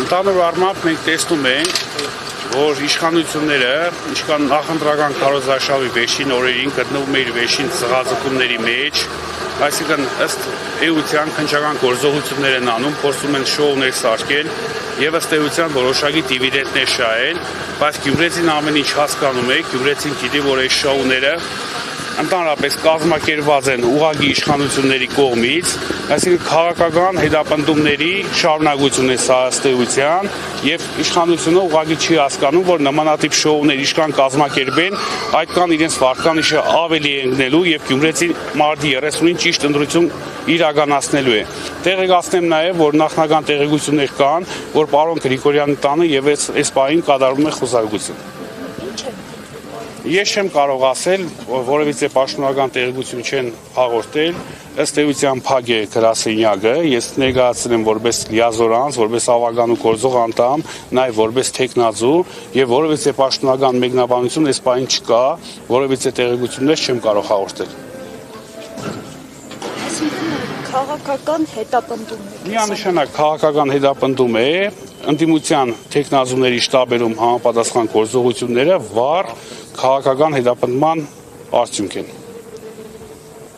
Ընդհանուր առմամբ մենք տեսնում ենք, որ իշխանությունները, ինչքան նախընտրական քարոզարշավի վերջին օրերին գտնվում է իր վերջին ծղածկումների մեջ, այսինքն ըստ էության քննչական գործողություններ են անում, փորձում են շոուներ սարքել եւ ըստ էության որոշակի դիվիդենտներ շահել, բայց գյումրեցին ամեն ինչ հասկանում է, գյումրեցին գիտի, որ այս շոուները ընդհանրապես կազմակերպված են ուղղակի իշխանությունների կողմից, այսինքն քաղաքական հետապնդումների շարունակություն է սա ըստ էության, եւ իշխանությունը ուղղակի չի հասկանում, որ նմանատիպ շոուներ ինչքան կազմակերպեն, այդքան իրենց վարկանիշը ավելի է ընկնելու եւ գյումրեցի մարտի 30-ին ճիշտ ընտրություն իրականացնելու է։ Տեղեկացնեմ նաեւ, որ նախնական տեղեկություններ կան, որ պարոն Գրիգորյանի տանը եւ այս պահին կատարվում է խոզարկություն։ Ես չեմ կարող ասել, որևիցե պաշտոնական տեղեկություն չեն հաղորդել, ըստ էության փակ է գրասենյակը, ես ներկայացրել եմ որպես լիազոր անձ, որպես ավագան ու գործող անդամ, նաև որպես թեկնածու եւ որևիցե պաշտոնական մեկնաբանություն այս պահին չկա, որևիցե տեղեկություններ չեմ կարող հաղորդել։ Քաղաքական հետապնդում է։ Միանշանակ քաղաքական հետապնդում է, ընդդիմության թեկնածուների շտաբերում համապատասխան գործողությունները վառ քաղաքական հետապնդման արդյունք են։